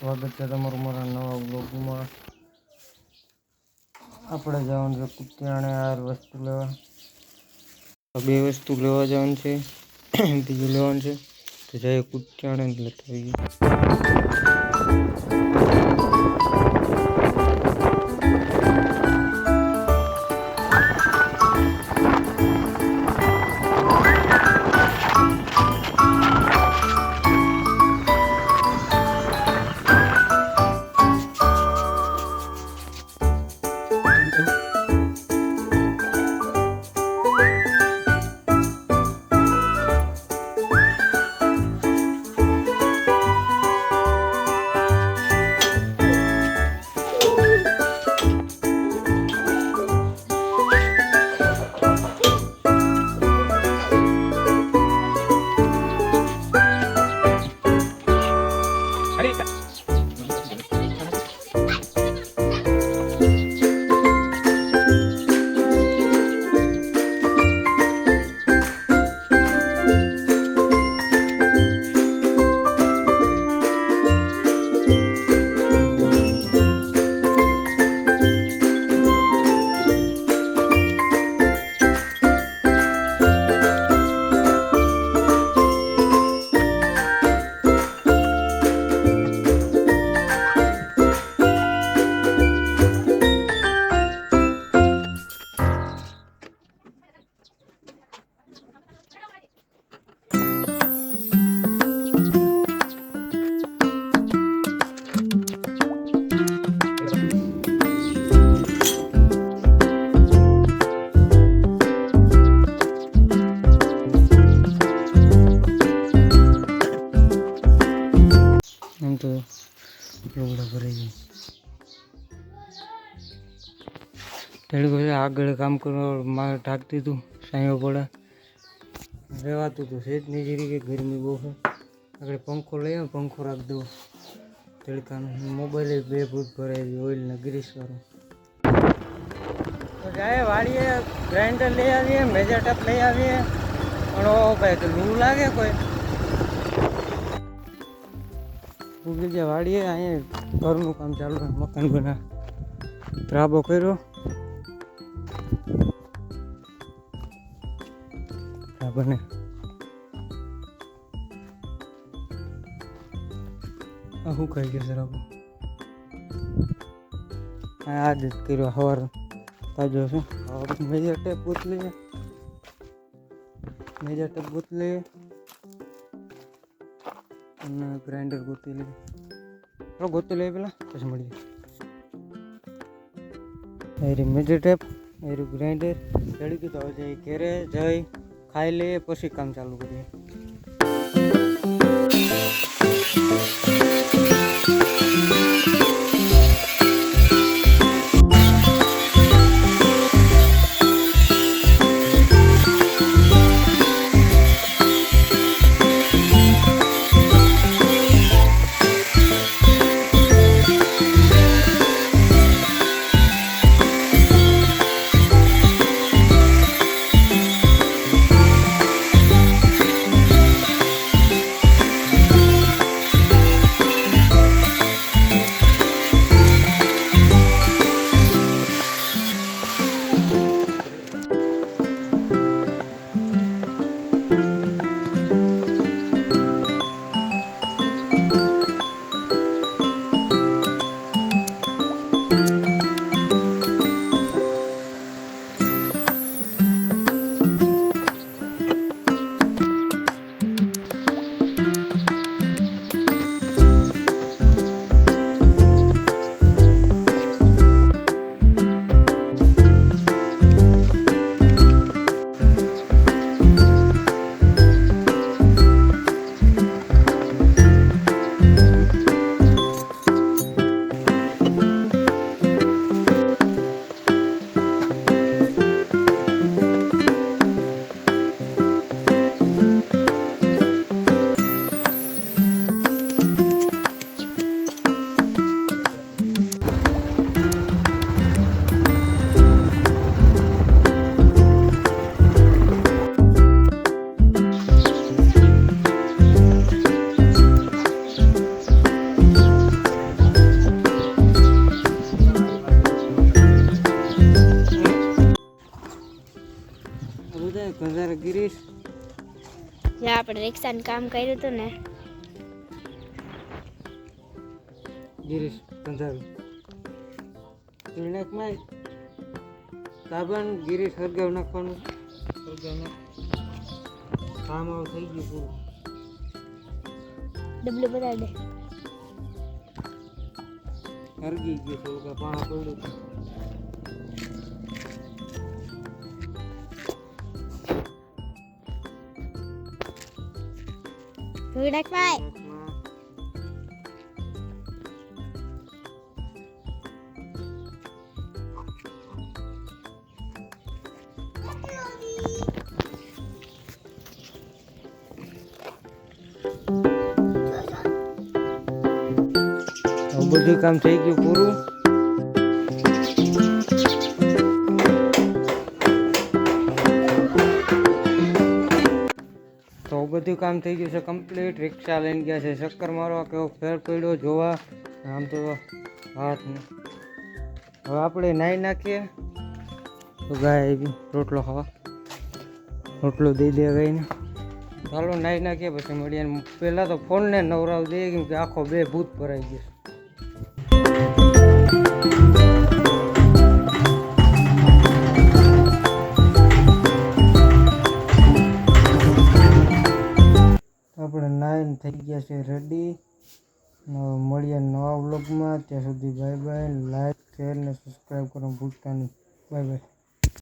સ્વાગત છે તમારું મારા નવા બ્લોગમાં। આપણે જવાનું છે કુતિયાણે આ વસ્તુ લેવા, બે વસ્તુ લેવા જવાનું છે, બીજું લેવાનું છે તો જઈએ કુતિયાણે લેતા આવીએ। तो लोगड़ा भराई गई आगे काम करो मार ढाकती तू साइयो पड़ा रेवातुं तो सेज नहीं जीरी के गर्मी बहुत है। आगे पंखो ले पंखो रख दो तड़का मोबाइल बे फूट भराई ऑइल ने ग्रीस वालों तो जाए वाड़िए ग्राइंडर ले आवीए मेजर टप ले आवीए और भाई तो लू लागे कोई उगी जा वाड़िए अँ घर काम चालू है मकान बना त्राबो करो बने शू कही गया सर आज करो हवार ताजो से मेजर टेप पूछ लीजिए मेजर टेप पूछ लीजिए ग्राइंडर गोती ले गोती ले पेला पीछे मळीए एरी मेजर टेप एरी ग्राइंडर चढ़ी गई तो जाए घरे जाए खाई ले पछी काम चालू करिए। ગિરીશ જે આપણે રિક્ષાનું કામ કર્યું હતું ને ગિરીશ કંધારું નાખમાં સાબણ ગિરીશ હરગાવ નાખવાનું હરગાવ નાખ કામ આવ થઈ ગયું પૂરું ડબલું બતાવી દે હરગી ગયું થોડુંક પાણા પડ્યું ધોઈ નાખ ભાઈ બધું કામ થઈ ગયું પૂરું તો બધું કામ થઈ ગયું છે કમ્પ્લીટ રિક્ષા લઈને ગયા છે ચક્કર મારવા કેવો ફેર પડ્યો જોવા આમ તો હાથ ને હવે આપણે નાહી નાખીએ તો ગાય આવી રોટલો ખાવા રોટલો દઈ દે ગાયને ચાલો નાહી નાખીએ પછી મળીએ પહેલાં તો ફોનને નવરાવ દઈએ કેમ કે આખો બે ભૂત ભરાઈ ગયો આપણે નાઈન થઈ ગયા છે રેડી મળીએ નવા વ્લોગમાં ત્યાં સુધી બાય બાય લાઈક શેર ને સબસ્ક્રાઈબ કરવાનું ભૂલતા નહીં બાય બાય